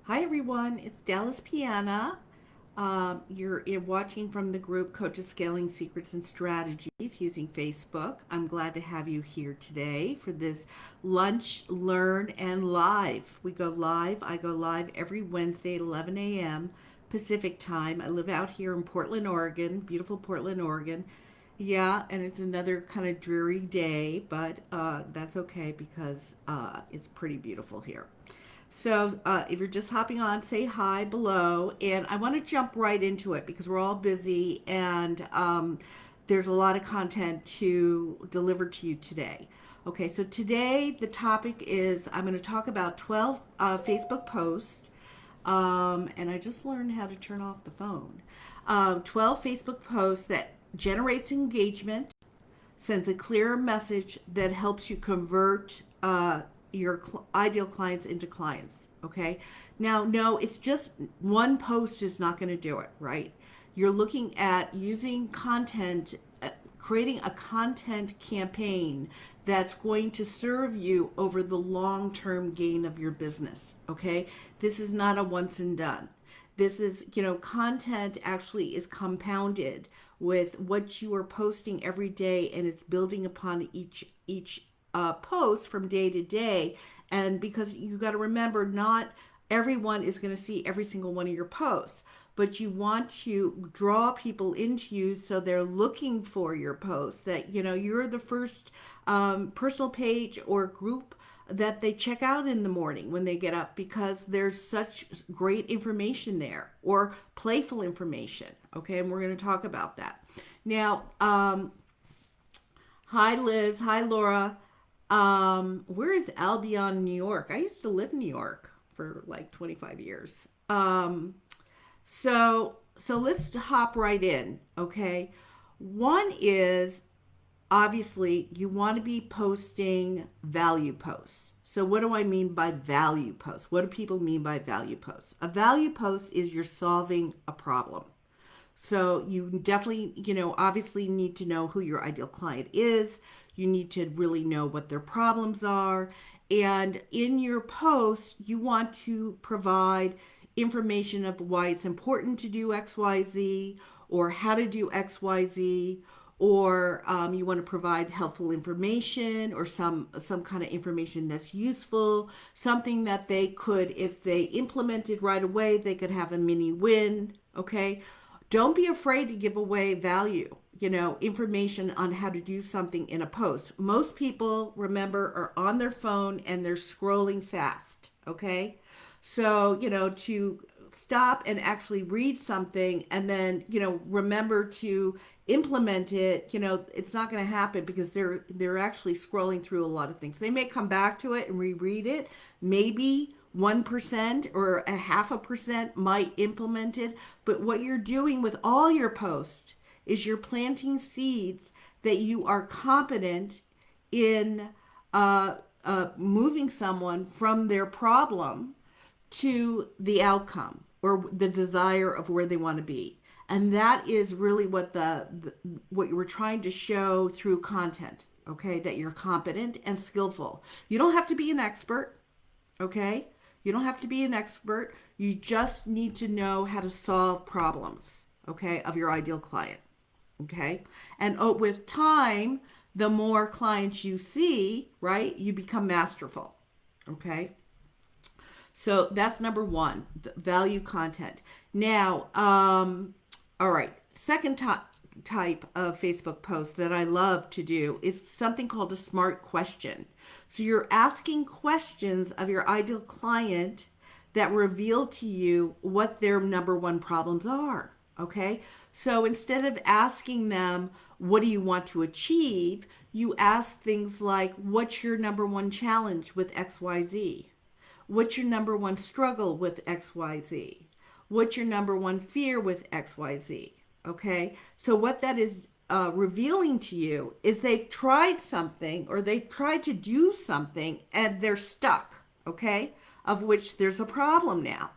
Hi everyone, it's Dallas Piana. You're watching from the group Coaches Scaling Secrets and Strategies using Facebook. I'm glad to have you here today for this lunch, learn, and live. I go live every Wednesday at 11 a.m. Pacific time. I live out here in Portland, Oregon, beautiful Portland, Oregon. Yeah, and it's another kind of dreary day, but that's okay because it's pretty beautiful here. So if you're just hopping on, say hi below. And I want to jump right into it because we're all busy and there's a lot of content to deliver to you today. Okay, so today the topic is I'm going to talk about 12 Facebook posts. And I just learned how to turn off the phone. 12 Facebook posts that generates engagement, sends a clear message that helps you convert your ideal clients into clients. Okay. Now, no, it's just one post is not going to do it, right? You're looking at using content, creating a content campaign that's going to serve you over the long term gain of your business. Okay. This is not a once and done. This is, content actually is compounded with what you are posting every day, and it's building upon each post from day to day. And because you got to remember, not everyone is going to see every single one of your posts, but you want to draw people into you so they're looking for your posts, that you're the first personal page or group that they check out in the morning when they get up, because there's such great information there, or playful information. Okay, and we're going to talk about that now. Hi Liz, hi Laura. Where is Albion, New York? I used to live in New York for like 25 years. So let's hop right in. Okay, one is, obviously you want to be posting value posts. So what do I mean by value posts? What do people mean by value posts? A value post is you're solving a problem. So you definitely, obviously need to know who your ideal client is. You need to really know what their problems are. And in your post, you want to provide information of why it's important to do XYZ, or how to do XYZ, or you want to provide helpful information, or some kind of information that's useful, something that they could, if they implemented right away, they could have a mini win. Okay, don't be afraid to give away value, information on how to do something in a post. Most people, remember, are on their phone and they're scrolling fast. Okay, so to stop and actually read something and then remember to implement it, it's not going to happen, because they're actually scrolling through a lot of things. They may come back to it and reread it, maybe 1% or a half a percent might implement it. But what you're doing with all your posts is you're planting seeds that you are competent in moving someone from their problem to the outcome, or the desire of where they want to be. And that is really what what you were trying to show through content. Okay, that you're competent and skillful. You don't have to be an expert. Okay, you don't have to be an expert. You just need to know how to solve problems, okay, of your ideal client. Okay, and with time, the more clients you see, right, you become masterful. Okay, so that's number one, value content. Now, all right, second type of Facebook post that I love to do is something called a smart question. So you're asking questions of your ideal client that reveal to you what their number one problems are. Okay, so instead of asking them, what do you want to achieve, you ask things like, what's your number one challenge with XYZ? What's your number one struggle with XYZ? What's your number one fear with XYZ? Okay, so what that is revealing to you is they've tried something, or they tried to do something and they're stuck. Okay, of which there's a problem now,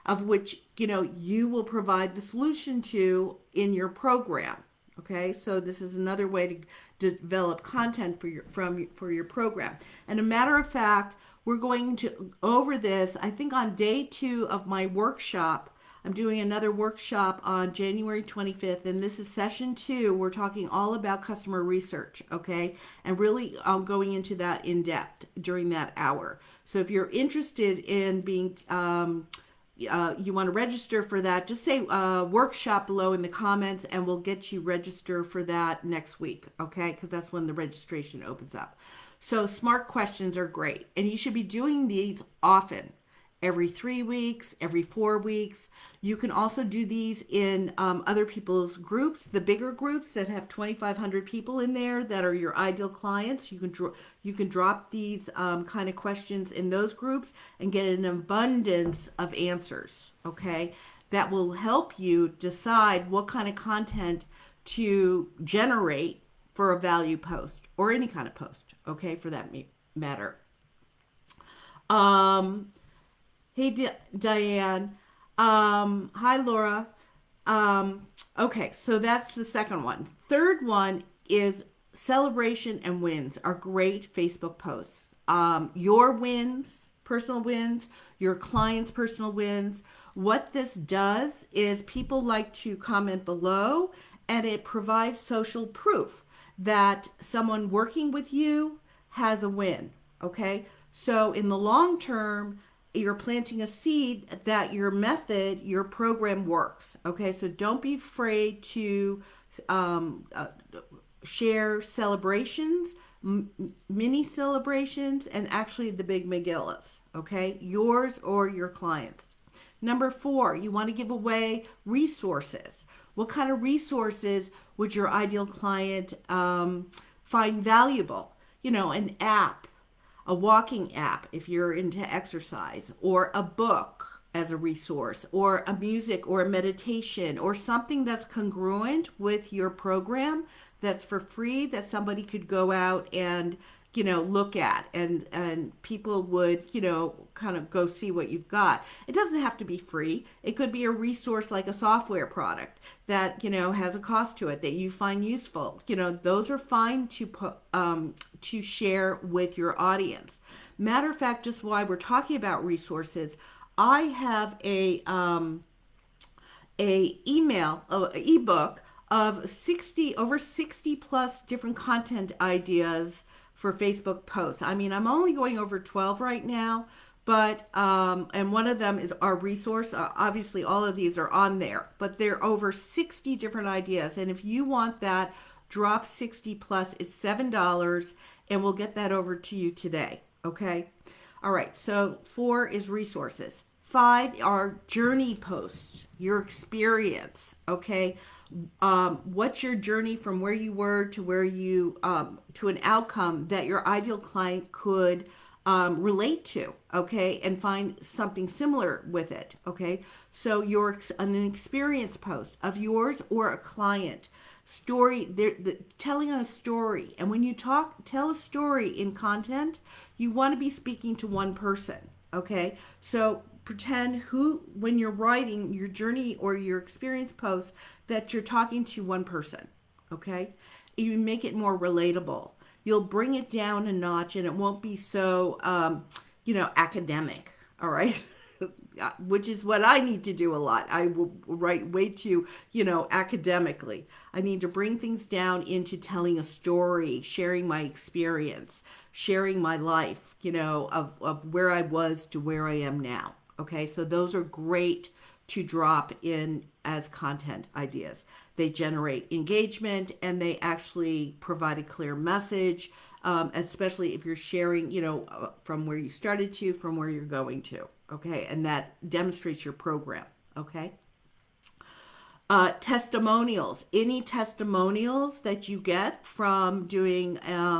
of which you will provide the solution to in your program. Okay, so this is another way to develop content for your program. And a matter of fact, we're going to over this, I think on day 2 of my workshop. I'm doing another workshop on January 25th, and this is session 2. We're talking all about customer research, okay? And really going into that in depth during that hour. So if you're interested in being, you want to register for that, just say workshop below in the comments, and we'll get you register for that next week, okay? Because that's when the registration opens up. So smart questions are great, and you should be doing these often. Every 3 weeks, every 4 weeks. You can also do these in other people's groups, the bigger groups that have 2,500 people in there that are your ideal clients. You can drop these kind of questions in those groups and get an abundance of answers, okay? That will help you decide what kind of content to generate for a value post or any kind of post, okay, for that matter. Hey, Diane. Hi, Laura. Okay, so that's the second one. Third one is celebration and wins are great Facebook posts. Your wins, personal wins, your clients' personal wins. What this does is people like to comment below, and it provides social proof that someone working with you has a win. Okay, so in the long term, you're planting a seed that your method, your program works. Okay, so don't be afraid to share celebrations, mini celebrations, and actually the big McGillis. Okay, yours or your clients. Number 4, you want to give away resources. What kind of resources would your ideal client find valuable? You know, an app, a walking app if you're into exercise, or a book as a resource, or a music or a meditation, or something that's congruent with your program that's for free that somebody could go out and look at, and people would kind of go see what you've got. It doesn't have to be free. It could be a resource like a software product that has a cost to it that you find useful. Those are fine to put to share with your audience. Matter of fact, just why we're talking about resources, I have a ebook of over 60 plus different content ideas for Facebook posts. I mean, I'm only going over 12 right now, but and one of them is our resource. Obviously, all of these are on there, but there are over 60 different ideas. And if you want that, drop 60 plus is $7, and we'll get that over to you today. Okay. All right. So 4 is resources. 5 are journey posts, your experience. Okay. What's your journey from where you were to where you to an outcome that your ideal client could relate to, okay, and find something similar with it, okay? So an experience post of yours or a client story, telling a story, and when you tell a story in content, you want to be speaking to one person, okay? So pretend when you're writing your journey or your experience post, that you're talking to one person, okay? You make it more relatable. You'll bring it down a notch, and it won't be so, academic, all right? Which is what I need to do a lot. I will write way too, academically. I need to bring things down into telling a story, sharing my experience, sharing my life, of where I was to where I am now. Okay, so those are great to drop in as content ideas. They generate engagement, and they actually provide a clear message, especially if you're sharing, from where you started to, from where you're going to. Okay, and that demonstrates your program. Okay. Testimonials. Any testimonials that you get from doing,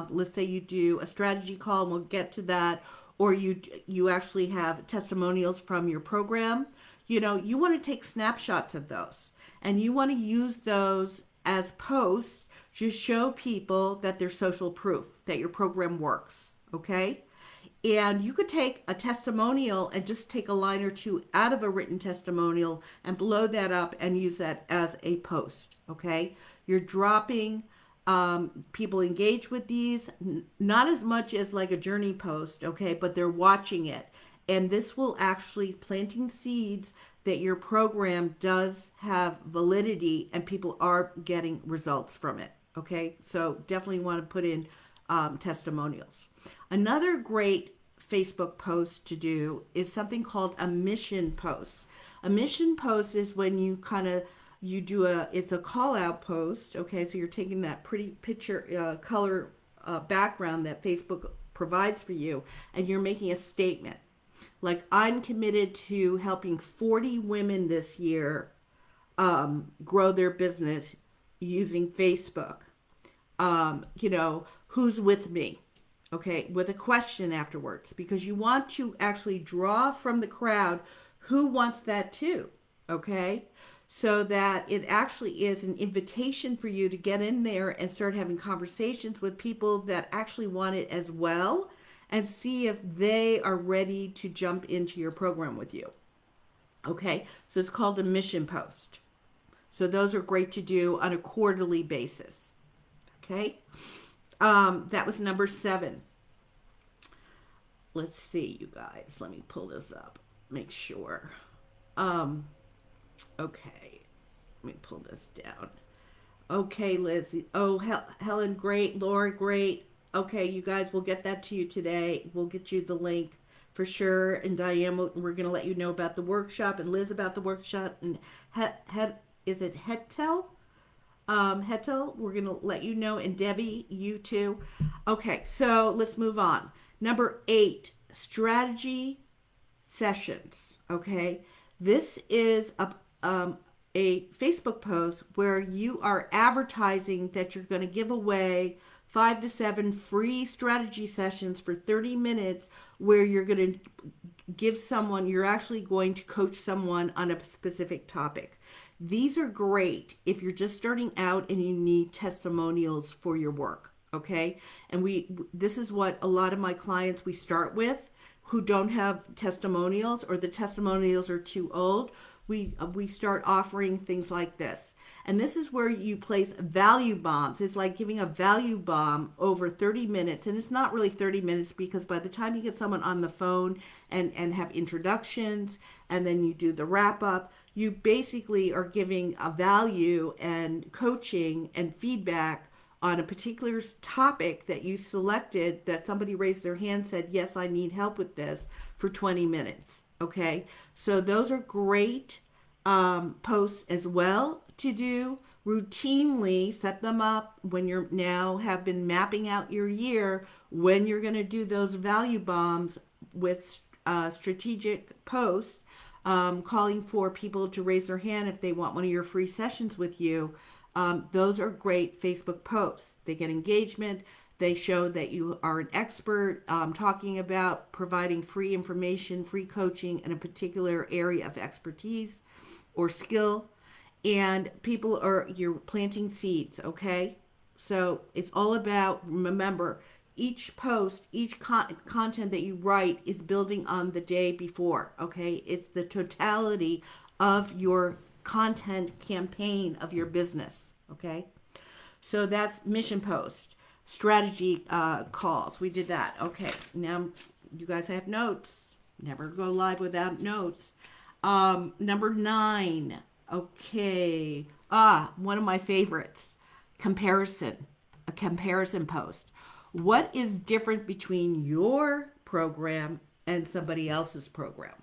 let's say you do a strategy call, and we'll get to that, or you actually have testimonials from your program. You want to take snapshots of those, and you want to use those as posts to show people that they're social proof, that your program works, okay? And you could take a testimonial and just take a line or two out of a written testimonial and blow that up and use that as a post, okay? You're dropping People engage with these, not as much as like a journey post, okay, but they're watching it. And this will actually planting seeds that your program does have validity and people are getting results from it. Okay, so definitely want to put in testimonials. Another great Facebook post to do is something called a mission post. A mission post is when you kind of you do it's a call out post. Okay, so you're taking that pretty picture color background that Facebook provides for you, and you're making a statement like, I'm committed to helping 40 women this year grow their business using Facebook. Who's with me? Okay, with a question afterwards, because you want to actually draw from the crowd who wants that too. Okay, so that it actually is an invitation for you to get in there and start having conversations with people that actually want it as well, and see if they are ready to jump into your program with you. Okay, so it's called a mission post. So those are great to do on a quarterly basis. Okay, that was number 7. Let's see, you guys. Let me pull this up. Make sure. Okay, let me pull this down. Okay, Lizzie. Oh, Helen, great. Laura, great. Okay, you guys, we'll get that to you today. We'll get you the link for sure. And Diane, we're going to let you know about the workshop, and Liz about the workshop. And is it Hetel? Hetel, we're going to let you know. And Debbie, you too. Okay, so let's move on. Number 8, strategy sessions. Okay, this is a Facebook post where you are advertising that you're going to give away 5 to 7 free strategy sessions for 30 minutes where you're going to give someone, you're actually going to coach someone on a specific topic. These are great if you're just starting out and you need testimonials for your work, okay? And this is what a lot of my clients we start with who don't have testimonials, or the testimonials are too old. We start offering things like this. And this is where you place value bombs. It's like giving a value bomb over 30 minutes. And it's not really 30 minutes, because by the time you get someone on the phone and have introductions, and then you do the wrap up, you basically are giving a value and coaching and feedback on a particular topic that you selected, that somebody raised their hand, said, yes, I need help with this, for 20 minutes. Okay, so those are great posts as well to do routinely. Set them up when you're now have been mapping out your year, when you're going to do those value bombs with strategic posts, calling for people to raise their hand if they want one of your free sessions with you. Those are great Facebook posts. They get engagement. They show that you are an expert, talking about providing free information, free coaching in a particular area of expertise or skill. And you're planting seeds, okay? So it's all about, remember, each post, each content that you write is building on the day before, okay? It's the totality of your content campaign of your business, okay? So that's mission post. Strategy calls. We did that. Okay. Now you guys have notes. Never go live without notes. Number 9. Okay. One of my favorites. Comparison. A comparison post. What is different between your program and somebody else's program?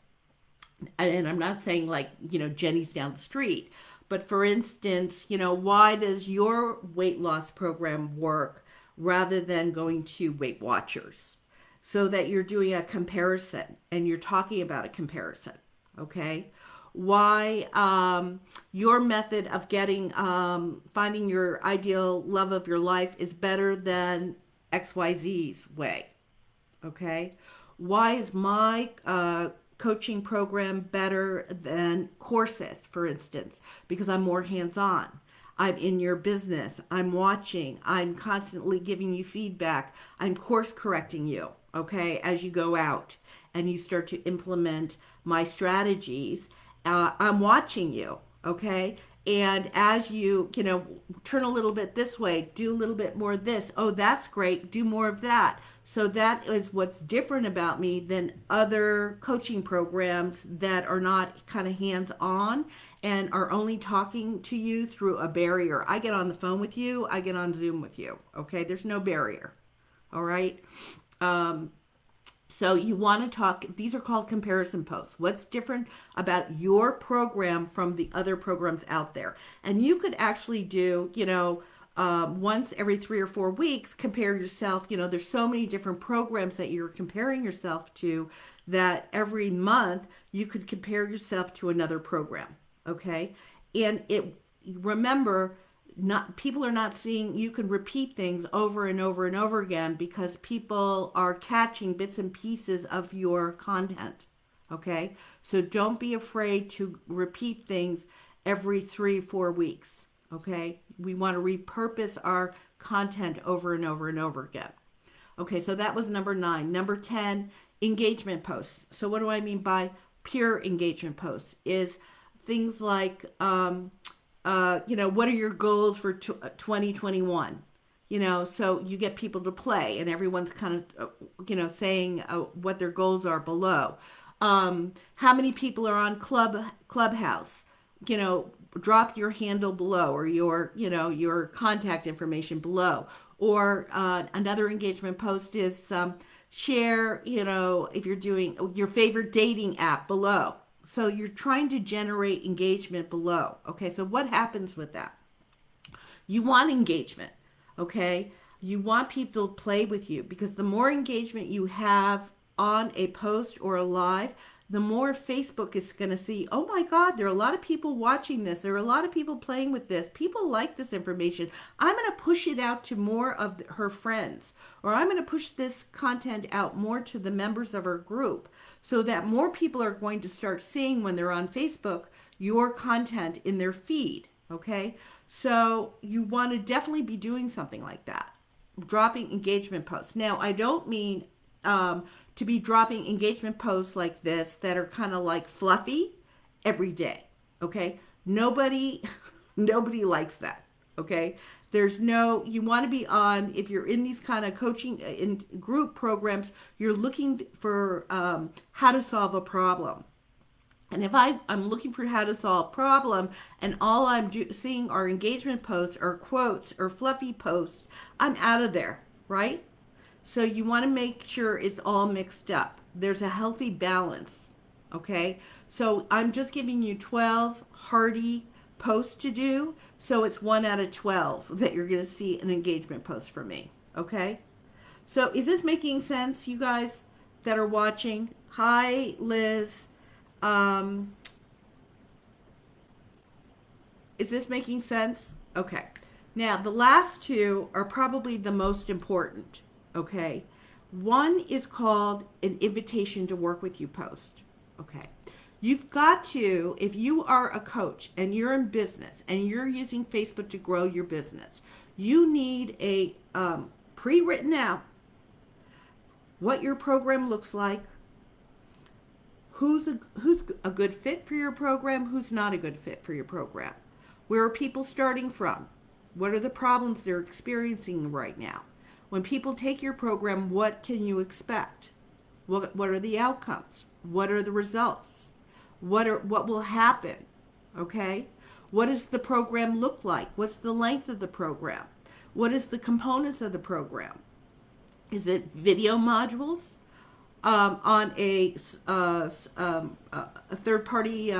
And I'm not saying like, Jenny's down the street, but for instance, why does your weight loss program work rather than going to Weight Watchers? So that you're doing a comparison and you're talking about a comparison, okay? Why your method of finding your ideal love of your life is better than XYZ's way, okay? Why is my coaching program better than courses, for instance? Because I'm more hands-on. I'm in your business. I'm watching. I'm constantly giving you feedback. I'm course correcting you, okay, as you go out and you start to implement my strategies. I'm watching you, okay? And as you turn a little bit this way, do a little bit more of this. Oh, that's great. Do more of that. So that is what's different about me than other coaching programs that are not kind of hands on and are only talking to you through a barrier. I get on the phone with you, I get on Zoom with you. Okay. There's no barrier. All right. So you want to talk, these are called comparison posts. What's different about your program from the other programs out there? And you could actually do, once every 3 or 4 weeks, compare yourself. There's so many different programs that you're comparing yourself to that every month you could compare yourself to another program. Okay. And remember, not people are not seeing you can repeat things over and over and over again because people are catching bits and pieces of your content. Okay, so don't be afraid to repeat things every 3 4 weeks. Okay, we want to repurpose our content over and over and over again. Okay, so that was number 9. Number 10, engagement posts. So what do I mean by pure engagement posts? Is things like what are your goals for 2021? So you get people to play and everyone's kind of, saying what their goals are below. How many people are on Clubhouse? Drop your handle below or your contact information below. Or another engagement post is share, if you're doing your favorite dating app below. So you're trying to generate engagement below. Okay, so what happens with that? You want engagement, okay? You want people to play with you because the more engagement you have on a post or a live, the more Facebook is going to see, oh my God, there are a lot of people watching this. There are a lot of people playing with this. People like this information. I'm going to push it out to more of her friends, or I'm going to push this content out more to the members of her group so that more people are going to start seeing when they're on Facebook your content in their feed. Okay. So you want to definitely be doing something like that, dropping engagement posts. Now, I don't mean to be dropping engagement posts like this that are kind of like fluffy every day. Okay. Nobody likes that. Okay. You want to be on, if you're in these kind of coaching in group programs, you're looking for how to solve a problem. And if I'm looking for how to solve a problem and all I'm seeing are engagement posts or quotes or fluffy posts, I'm out of there, right? So you want to make sure it's all mixed up. There's a healthy balance, okay? So I'm just giving you 12 hearty posts to do. So it's 1 out of 12 that you're going to see an engagement post from me, okay? So is this making sense, you guys that are watching? Hi, Liz. Is this making sense? Okay. Now, the last 2 are probably the most important, okay? One is called an invitation to work with you post, okay? You've got to, if you are a coach and you're in business and you're using Facebook to grow your business, you need a pre-written out what your program looks like, who's a good fit for your program, who's not a good fit for your program. Where are people starting from? What are the problems they're experiencing right now? When people take your program, what can you expect? What are the outcomes? What are the results? What will happen? Okay? What does the program look like? What's the length of the program? What is the components of the program? Is it video modules on a third-party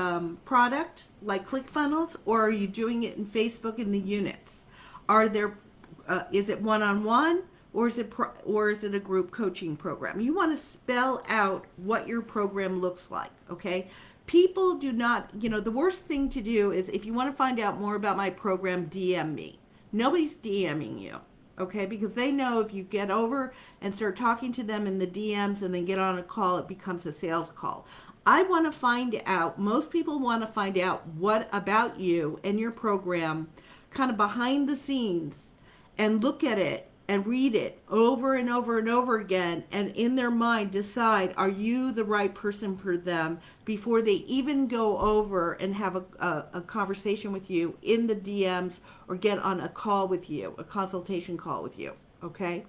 product like ClickFunnels, or are you doing it in Facebook in the units? Is it one-on-one, or is it a group coaching program? You want to spell out what your program looks like. Okay. People do not, the worst thing to do is if you want to find out more about my program, DM me. Nobody's DMing you. Okay, because they know if you get over and start talking to them in the DMs and then get on a call, it becomes a sales call. I want to find out, most people want to find out what about you and your program kind of behind the scenes and look at it and read it over and over and over again, and in their mind decide, are you the right person for them, before they even go over and have a conversation with you in the DMs or get on a call with you, a consultation call with you. Okay,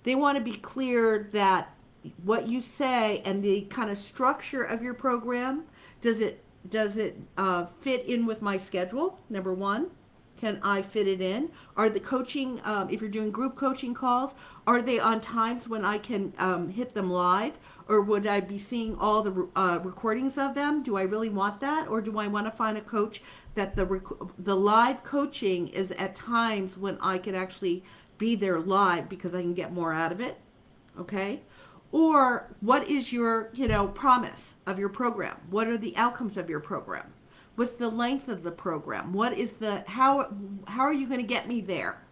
they want to be clear that what you say and the kind of structure of your program, does it fit in with my schedule? Number one, can I fit it in? Are the coaching, if you're doing group coaching calls, are they on times when I can hit them live? Or would I be seeing all the recordings of them? Do I really want that? Or do I want to find a coach that the live coaching is at times when I can actually be there live because I can get more out of it? Okay? Or what is your, promise of your program? What are the outcomes of your program? What's the length of the program? What is how are you going to get me there?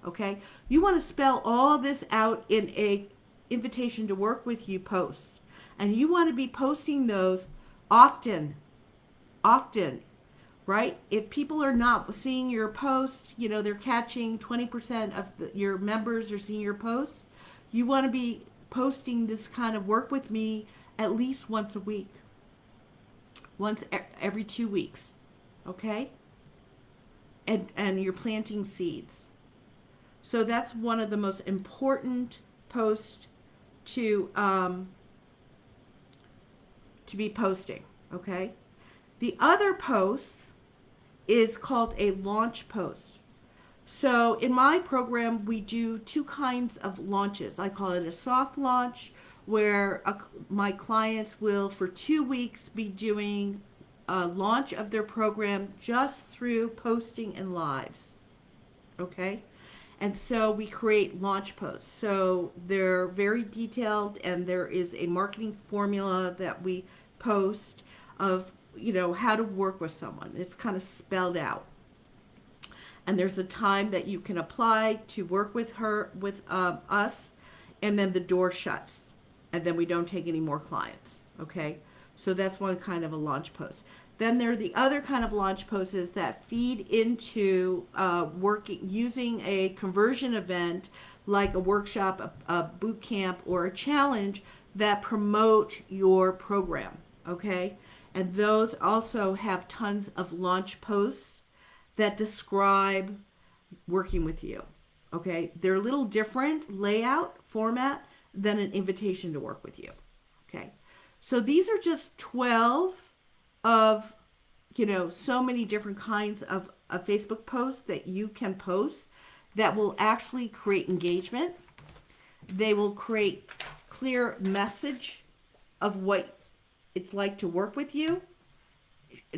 Okay? You want to spell all this out in a invitation to work with you post. And you want to be posting those often, right? If people are not seeing your posts, they're catching 20% of your members are seeing your posts. You want to be posting this kind of work with me at least once a week, once every 2 weeks, okay? And you're planting seeds. So that's one of the most important posts to be posting, okay? The other post is called a launch post. So in my program, we do two kinds of launches. I call it a soft launch, where my clients will, for 2 weeks, be doing a launch of their program just through posting and lives. Okay? And so we create launch posts. So they're very detailed, and there is a marketing formula that we post of, how to work with someone. It's kind of spelled out. And there's a time that you can apply to work with us, and then the door shuts, and then we don't take any more clients. Okay, so that's one kind of a launch post. Then there are the other kind of launch posts that feed into using a conversion event like a workshop, a boot camp, or a challenge that promote your program. Okay, and those also have tons of launch posts that describe working with you. Okay, they're a little different layout, format than an invitation to work with you. Okay, so these are just 12 of, so many different kinds of Facebook posts that you can post that will actually create engagement. They will create clear message of what it's like to work with you,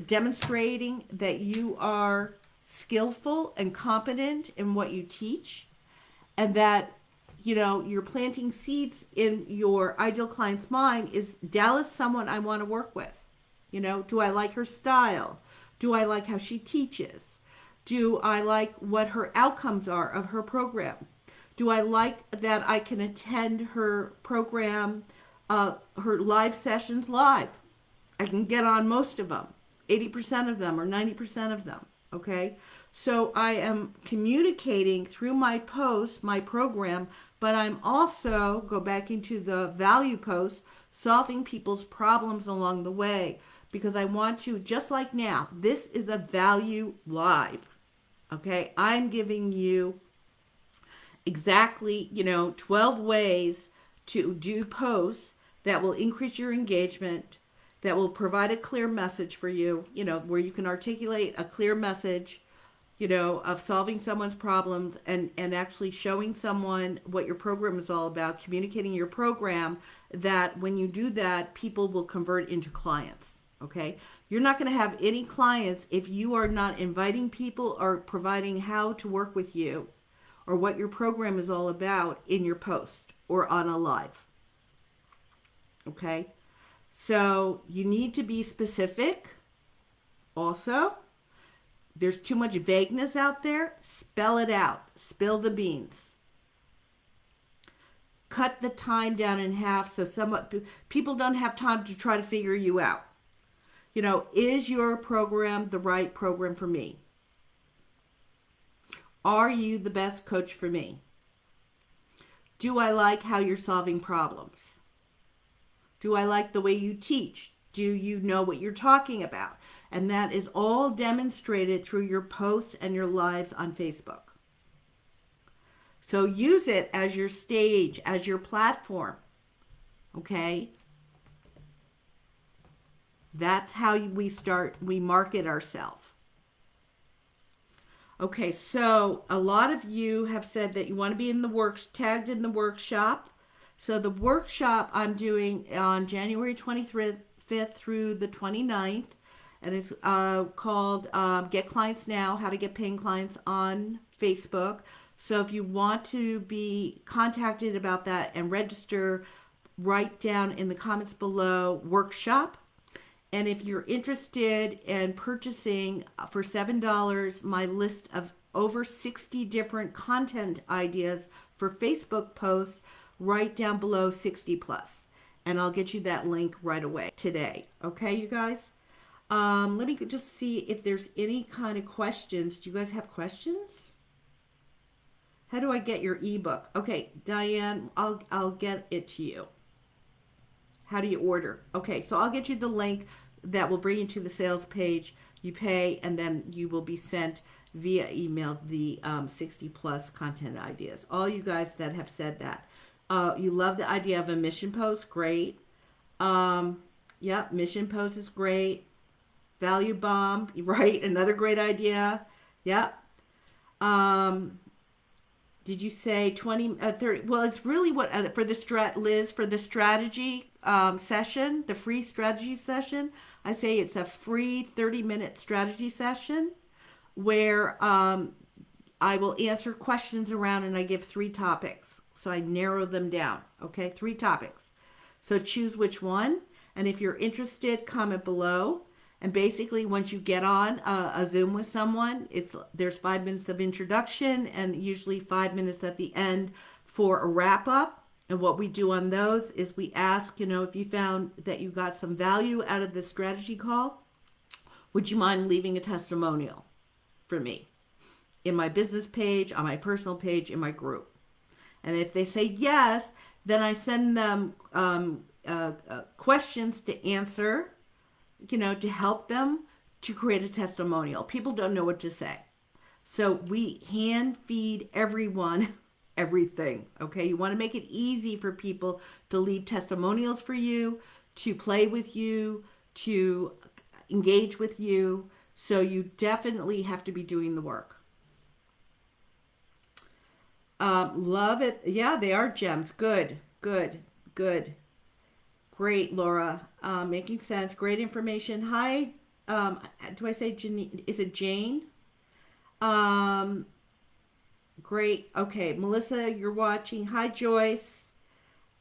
demonstrating that you are skillful and competent in what you teach, and that you're planting seeds in your ideal client's mind. Is Dallas someone I want to work with? Do I like her style? Do I like how she teaches? Do I like what her outcomes are of her program? Do I like that I can attend her program, her live sessions live? I can get on most of them, 80% of them or 90% of them. Okay, so I am communicating through my post, my program, but I'm also, go back into the value post, solving people's problems along the way, because I want to, just like now, this is a value live. Okay, I'm giving you exactly, 12 ways to do posts that will increase your engagement, that will provide a clear message for you, where you can articulate a clear message, of solving someone's problems and actually showing someone what your program is all about, communicating your program, that when you do that, people will convert into clients. Okay? You're not going to have any clients if you are not inviting people or providing how to work with you or what your program is all about in your post or on a live. Okay? So you need to be specific. Also, there's too much vagueness out there. Spell it out. Spill the beans. Cut the time down in half so people don't have time to try to figure you out. Is your program the right program for me? Are you the best coach for me? Do I like how you're solving problems? Do I like the way you teach? Do you know what you're talking about? And that is all demonstrated through your posts and your lives on Facebook. So use it as your stage, as your platform. Okay? That's how we market ourselves. Okay, so a lot of you have said that you want to be tagged in the workshop. So the workshop I'm doing on January 25th through the 29th, and it's called Get Clients Now, How to Get Paying Clients on Facebook. So if you want to be contacted about that and register, write down in the comments below workshop. And if you're interested in purchasing for $7 my list of over 60 different content ideas for Facebook posts, write down below 60 plus. And I'll get you that link right away today. Okay, you guys? Let me just see if there's any kind of questions. Do you guys have questions? How do I get your ebook? Okay, Diane, I'll get it to you. How do you order? Okay, so I'll get you the link that will bring you to the sales page. You pay, and then you will be sent via email the 60 plus content ideas. All you guys that have said that. You love the idea of a mission post. Great. Yep, mission post is great. Value bomb, right? Another great idea. Yep. Did you say 20, 30? Well, it's really what for the Liz, for the strategy session, the free strategy session. I say it's a free 30-minute strategy session where I will answer questions around, and I give 3 topics. So I narrow them down. Okay, 3 topics. So choose which one. And if you're interested, comment below. And basically, once you get on a Zoom with someone, there's 5 minutes of introduction and usually 5 minutes at the end for a wrap up. And what we do on those is we ask, if you found that you got some value out of the strategy call, would you mind leaving a testimonial for me in my business page, on my personal page, in my group? And if they say yes, then I send them questions to answer, to help them to create a testimonial. People don't know what to say. So we hand feed everyone everything. Okay. You want to make it easy for people to leave testimonials for you, to play with you, to engage with you. So you definitely have to be doing the work. Love it. Yeah, they are gems. Good. Great, Laura. Making sense. Great information. Hi. Do I say Janine? Is it Jane? Great. Okay, Melissa, you're watching. Hi, Joyce.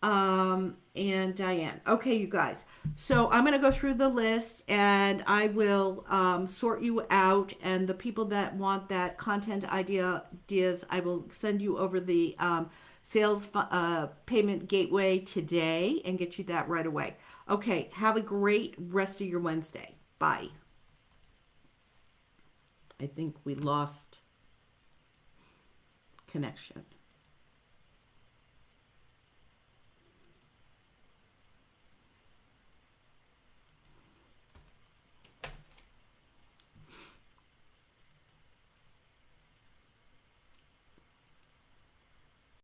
And Diane. Okay, you guys. So I'm going to go through the list, and I will sort you out. And the people that want that content ideas, I will send you over the sales payment gateway today and get you that right away. Okay, have a great rest of your Wednesday. Bye. I think we lost connection.